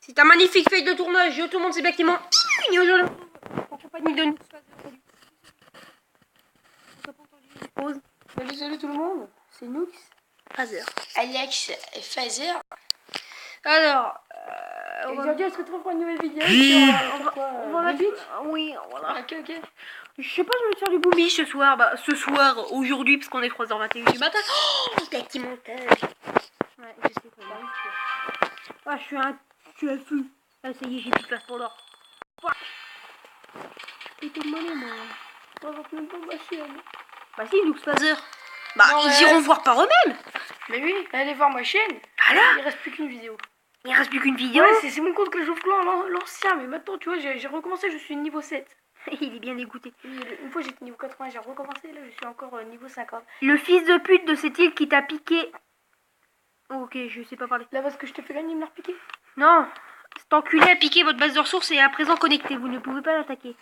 C'est un magnifique feuille de tournage. Yo tout le monde, c'est Black Timon. Et aujourd'hui, en compagnie de nous. Salut tout le monde, c'est Noux, Phaser. Alex et Phaser. Alors, Aujourd'hui, on se retrouve pour une nouvelle vidéo on va mettre... Oui, voilà. Ok. Je sais pas, je vais faire du boomy ce soir. Bah, ce soir, aujourd'hui, parce qu'on est 3h21 du matin. Oh, Black Timon. Ouais, je sais quoi. Ah, je suis un fou. Ah, ça y est, j'ai plus de place pour l'or. J'ai été de monnaie, moi. On va même pas ma chaîne. Bah si, Lux Phaser. Bah, Non, ils mais- iront voir par eux-mêmes. Mais oui, allez voir ma chaîne. Voilà. Il reste plus qu'une vidéo. Il reste plus qu'une vidéo. Ouais, c'est mon compte que je Clan, l'ancien, mais maintenant, tu vois, j'ai recommencé, je suis niveau 7. Il est bien dégoûté. Une fois, j'étais niveau 80, j'ai recommencé, là, je suis encore niveau 50. Le fils de pute de cette île qui t'a piqué. Oh, ok, je sais pas parler. Là, parce que je te fais gagner, il me l'a repiqué. Non, cet enculé a piqué votre base de ressources et est à présent connecté. Vous ne pouvez pas l'attaquer.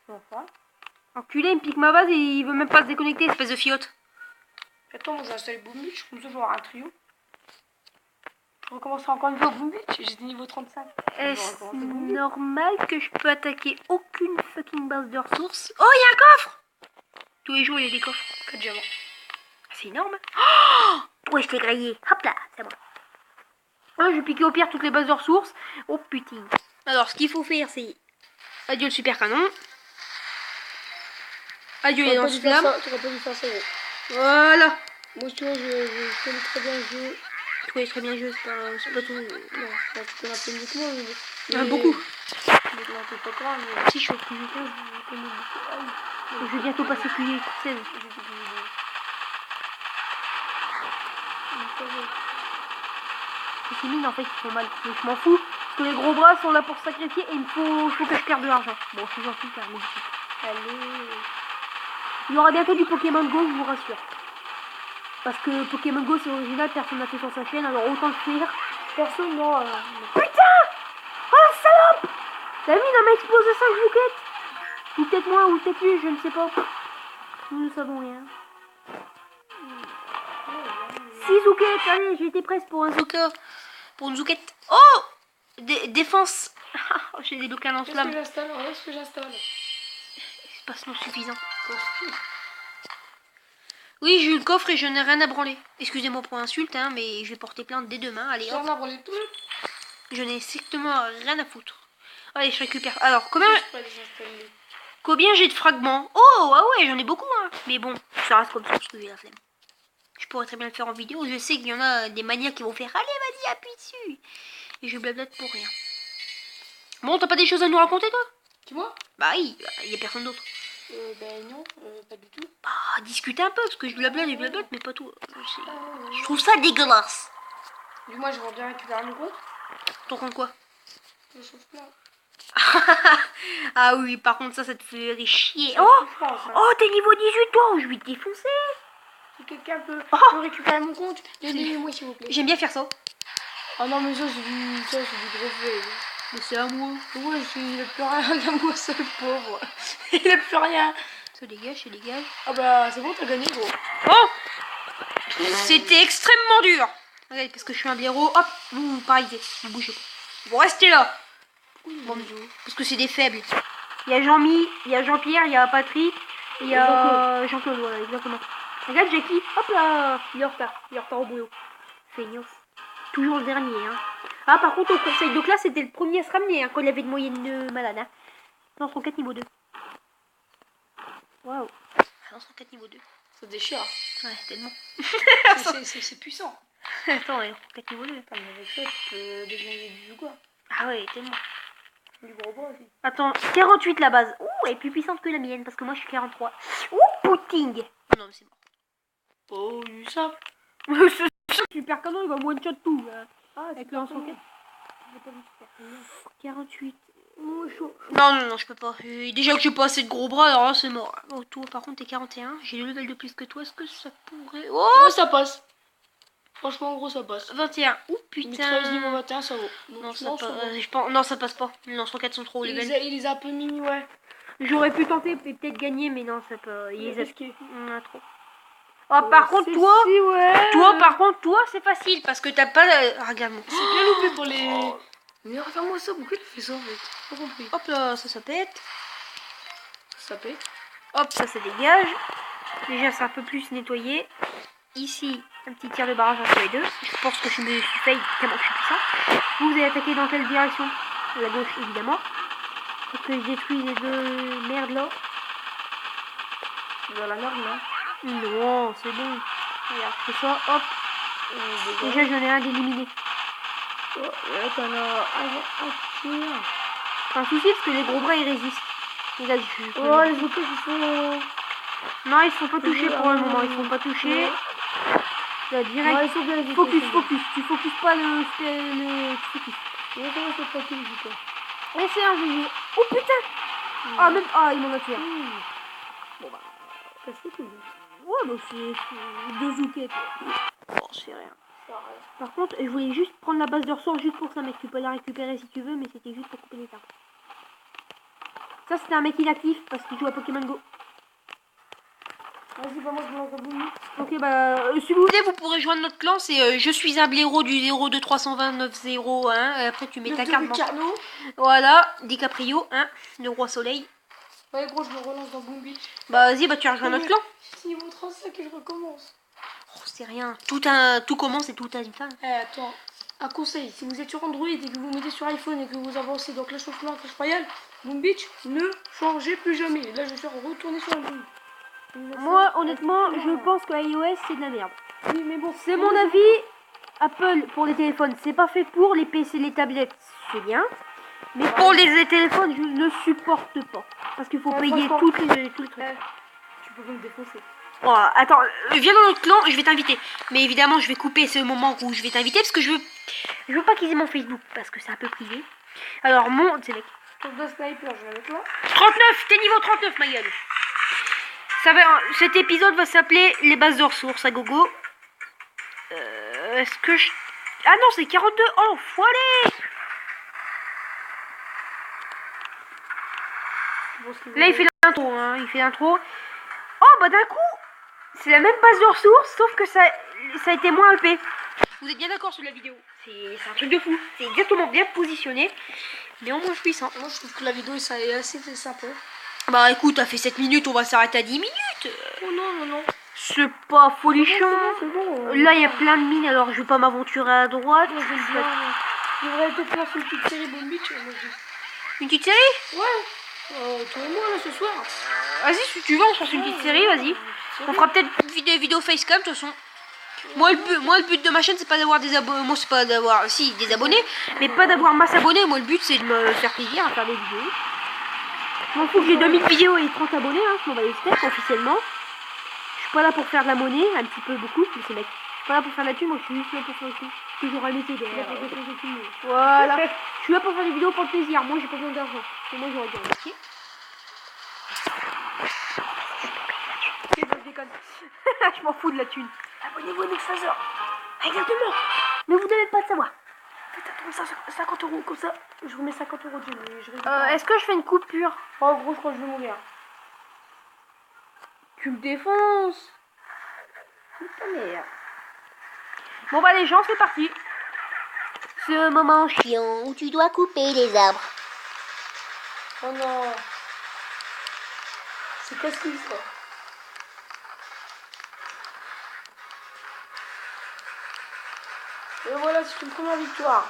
Enfin. Enculé, il me pique ma base et il veut même pas se déconnecter, espèce de fiotte. Attends, moi j'ai installé Boom Beach, comme ça je vais avoir un trio. Je recommencerai encore une fois Boom Beach, j'étais niveau 35. Est-ce normal que je peux attaquer aucune fucking base de ressources? Oh, il y a un coffre! Tous les jours, il y a des coffres. 4 diamants. C'est énorme. Oh, ouais, je t'ai grillé. Hop là, c'est bon. Ah, je vais piquer au pire toutes les bases de ressources. Oh putain. Alors, ce qu'il faut faire, c'est... Adieu le super canon. Adieu les lance-flammes. Tu aurais pas dû faire ça, gros. Voilà. Moi, tu vois, je connais très bien le jeu. Tu connais très bien le jeu, c'est pas tout. Non, tu connais un peu mieux que moi, mais... Il y en a beaucoup. Mais non, t'es pas grand, mais... Si je suis au QG 15, je connais beaucoup. Ah oui. Je vais bientôt passer QG 16. Ces mines en fait qui font mal. Mais je m'en fous. Parce que les gros bras sont là pour se sacrifier et il faut que je perde de l'argent. Bon, je suis gentil car mais Allez... il y aura bientôt du Pokémon Go, je vous rassure. Parce que Pokémon Go c'est original, personne n'a fait sur sa chaîne, alors autant le faire. Personne, non, Putain! Oh salope! La mine elle m'a explosé 5 bouquettes! Ou peut-être moins, ou peut-être plus, je ne sais pas. Nous ne savons rien. 6 zoukettes, allez, j'ai été presque pour un zouka. Pour une zouquette. Oh! Défense. J'ai des bouquins en Qu'est-ce flamme. que j'installe? Regarde ce que j'installe. C'est pas non suffisant. Oui, j'ai eu le coffre et je n'ai rien à branler. Excusez-moi pour l'insulte, hein, mais je vais porter plainte dès demain. Allez, hop. J'en ai branlé tout. Je n'ai strictement rien à foutre. Allez, je récupère. Alors, combien j'ai de fragments? Oh, ah ouais, j'en ai beaucoup, hein. Mais bon, ça reste comme ça parce que j'ai la flemme. Je pourrais très bien le faire en vidéo. Je sais qu'il y en a des maniaques qui vont faire allez, vas-y, appuie dessus. Et je blablate pour rien. Bon, t'as pas des choses à nous raconter, toi? Tu vois? Bah oui, il y a personne d'autre. Ben non, pas du tout. Bah, discutez un peu, parce que je blablate, mais pas tout. Je trouve ça dégueulasse. Du moins, j'aimerais bien récupérer mon compte. Ton compte quoi? Je chauffe plein. Ah oui, par contre, ça te ferait chier. Ça Oh, souffrance, hein. oh, t'es niveau 18, toi, je vais te défoncer. Si quelqu'un peut Oh. récupérer mon compte, aidez-moi s'il vous plaît. J'aime bien faire ça. Oh non, mais ça, c'est du gros feu. Mais c'est à moi. Ouais, il a plus rien. Regarde-moi ça, le pauvre. Il a plus rien. Ça dégage, ça dégage. Ah bah, c'est bon, t'as gagné, gros. Oh, c'était extrêmement dur. Regarde, parce que je suis un blaireau. Hop, vous paralysez. Vous bougez pas. Vous restez là. Bon, parce que c'est des faibles. Il y a Jean-Mi, il y a Jean-Pierre, il y a Patrick, il y a Jean-Claude, voilà, exactement. Regarde Jackie, hop là, il est en retard au boulot. Feignos. Toujours le dernier, hein. Ah, par contre, au conseil de classe, c'était le premier à se ramener, hein, quand il avait de moyenne malade, hein. Dans son 4 niveau 2. Waouh. Dans son 4 niveau 2. Ça déchire. Ouais, tellement. C'est puissant. Attends, ouais, 4 niveau 2. Attends, mais avec ça, tu peux déglinguer du quoi. Ah ouais, tellement. Du gros bras aussi. Attends, 48 la base. Ouh, elle est plus puissante que la mienne, parce que moi, je suis 43. Ouh, puting. Non, mais c'est mort. Oh, du simple. Ce super canon, il va one-shot tout. Ah, avec le lance-roquette. J'ai pas vu super canon. 48. Oh, chaud. Non, je peux pas. Déjà que j'ai pas assez de gros bras, alors là, c'est mort. Oh, toi, par contre, t'es 41. J'ai 2 levels de plus que toi. Est-ce que ça pourrait... Oh, Ouais, ça passe. Franchement, en gros, ça passe. 21. Ouh, putain. niveau 21, ça vaut. Non, ça passe. Non, ça passe pas. Les lance-roquettes sont trop hauts level. Il les a un peu mis, ouais. J'aurais pu tenter et peut-être gagner, mais non, ça peut. Il les a risqué. trop. Oh, par contre, toi, ouais. toi, par contre, toi, c'est facile parce que t'as pas. Regarde-moi. C'est bien loupé pour les. Mais regarde-moi ça, pourquoi il fait ça en fait? Pas compris. Hop là, ça pète. Ça pète. Hop, ça dégage. Déjà, c'est un peu plus nettoyé. Ici, un petit tir de barrage entre les deux. Je pense que je me suis fait tellement que je suis puissant. Vous allez attaquer dans quelle direction? La gauche, évidemment. Faut que je détruise les deux merdes là. Dans la merde là. Non, c'est bon. Regarde, je fais ça, hop. Déjà, j'en ai un d'éliminé. Oh, là, t'en as un tir. C'est un souci parce que les gros bras ils résistent. Regarde, Oh, les autres ils sont. Non, ils sont pas touchés pour le moment. Ils sont pas touchés. Là, direct. Ouais, ils sont bien, Focus. Tu focuses pas le tu focus. Ouais, comment ça tranquille, du coup. Et c'est un GG. Oh putain. Ah, même. Ah, il m'en a tué. Bon bah. Qu'est-ce que tu veux? Ouais, bah c'est deux zoukettes. Bon, je fais rien. Par contre, je voulais juste prendre la base de ressort juste pour ça, mec. Tu peux la récupérer si tu veux, mais c'était juste pour couper les arbres. Ça, c'était un mec inactif parce qu'il joue à Pokémon Go. Vas-y, bah moi je me lance un bout. Ok, bah, si vous voulez, vous pourrez joindre notre clan. C'est je suis un blaireau du 0232901. Après, tu mets ta carte. Carnot. Voilà, DiCaprio, hein, le roi soleil. Ouais, gros, je me relance dans Boom Beach. Bah, vas-y, bah, tu rejoins notre clan. C'est niveau 35 et je recommence. Oh, c'est rien. Tout commence et tout a une fin. Eh, attends. Un conseil, si vous êtes sur Android et que vous mettez sur iPhone et que vous avancez dans Clash of Clans, Clash Royale, Boom Beach, ne changez plus jamais. Là, je suis retourné sur Android. Moi, honnêtement, je pense que iOS, c'est de la merde. Oui, mais bon, C'est mon avis. Apple, pour les téléphones, c'est pas fait pour. Les PC, les tablettes, c'est bien. Mais pour les téléphones, je ne supporte pas. Parce qu'il faut payer tout le truc. Tu peux me défoncer. Oh, attends, viens dans notre clan, je vais t'inviter. Mais évidemment, je vais couper ce moment où je vais t'inviter parce que je veux pas qu'ils aient mon Facebook parce que c'est un peu privé. Alors, c'est mec. Tour de sniper, je vais avec toi. 39, t'es niveau 39, ma gueule. Cet épisode va s'appeler les bases de ressources à gogo. Est-ce que je... Ah non, c'est 42. Oh, faut aller. Là, il fait l'intro, hein. Il fait l'intro. Oh, bah d'un coup, c'est la même base de ressources, sauf que ça a été moins EP. Vous êtes bien d'accord sur la vidéo? C'est un truc de fou. C'est exactement bien positionné, mais en moins puissant. Moi, je trouve que la vidéo, ça est assez sympa. Bah écoute, t'as fait 7 minutes, on va s'arrêter à 10 minutes. Oh non. C'est pas folichon. C'est bon. Là, il y a plein de mines, alors je vais pas m'aventurer à droite. Moi, j'aime bien. Je devrais peut-être faire une petite série Boom Beach. Une petite série? Ouais. Toi et moi, là, ce soir. Vas-y, si tu veux, on se fasse une petite série, vas-y. On fera peut-être des vidéos facecam, de toute façon. Moi, le but de ma chaîne, c'est pas d'avoir des abonnés. Moi, c'est pas d'avoir, si, des abonnés, mais pas d'avoir masse abonnés. Moi, le but, c'est de me faire plaisir à faire des vidéos. Je m'en fous que j'ai 2000 vidéos et 30 abonnés, hein, je m'en bats les steaks officiellement. Je suis pas là pour faire de la monnaie, un petit peu, beaucoup, mais c'est mec. Je suis pas là pour faire de la thune, moi, je suis juste là pour faire le thune. Toujours un métier derrière. Voilà. Je suis là pour faire des vidéos pour le plaisir. Moi, j'ai pas besoin d'argent. Et moi, j'aurais dû un métier. Je déconne. Je m'en fous de la thune. Abonnez-vous à Nextphaser. Exactement. Mais vous n'avez pas de savoir. Faites 50 € comme ça. Je remets 50 € de jeu. Est-ce que je fais une coupure? Oh, gros, je crois que je vais mourir. Tu me défonces. Putain, merde. Bon bah les gens, c'est parti. Ce moment chiant où tu dois couper les arbres. Oh non. C'est casse-couille, ça. Et voilà, c'est une première victoire.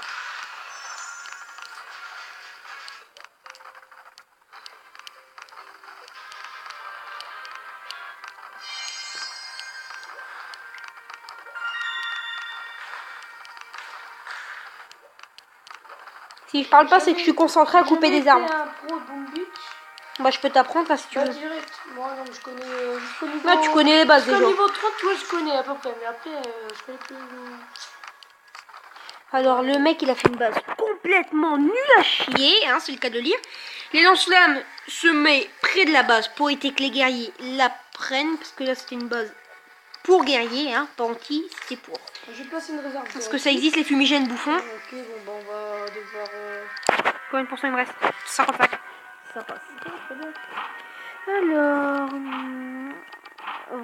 Si je parle pas, c'est que je suis concentrée à couper des arbres. Un pro Boom Beach. Bah je peux t'apprendre là si tu Bah, veux. direct. Moi, non, mais je connais jusqu'au niveau... Là tu connais les bases déjà. Jusqu'au niveau 30, toi, je connais à peu près. Mais après, je connais plus... Alors le mec il a fait une base complètement nulle à chier, hein, c'est le cas de le lire. Les lance-flammes se met près de la base pour éviter que les guerriers la prennent. Parce que là c'était une base pour guerriers, hein, pas anti, c'était pour. J'ai placé une réserve. Parce que ça existe les fumigènes bouffons. Ok, bon, bah, on va devoir... Combien de pourcents il me reste? 55. Ça passe. Très bien. Alors...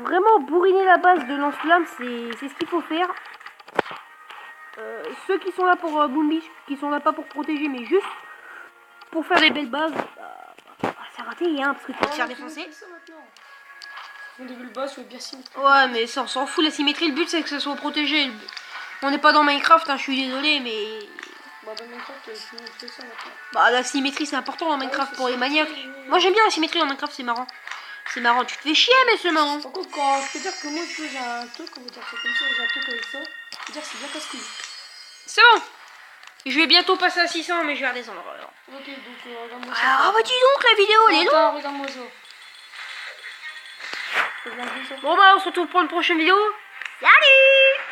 vraiment bourriner la base de lance-flammes, c'est ce qu'il faut faire. ceux qui sont là pour Boom Beach, qui sont là pas pour protéger, mais juste pour faire des belles bases, c'est raté, hein, parce que tu vas te faire défoncer. On a vu le bas, je veux bien symétrique. Ouais, mais ça, on s'en fout, la symétrie, le but c'est que ça soit protégé. On n'est pas dans Minecraft, hein, je suis désolé, mais... Bah, dans Minecraft, tu fais ça maintenant. Bah, la symétrie, c'est important dans Minecraft pour les maniaques. Moi, j'aime bien la symétrie dans Minecraft, c'est marrant. C'est marrant, tu te fais chier, mais c'est marrant. Par contre, quand je peux dire que moi, j'ai un truc, on va dire ça comme ça, j'ai un truc avec ça, je peux dire que c'est bien casse-couille. C'est bon. Je vais bientôt passer à 600, mais je vais redescendre. Alors. Ok, donc regarde-moi ça. Ah, bah dis donc, la vidéo, elle est longue. Attends, regarde-moi ça. Regarde ça. Bon, bah, on se retrouve pour une prochaine vidéo. Salut!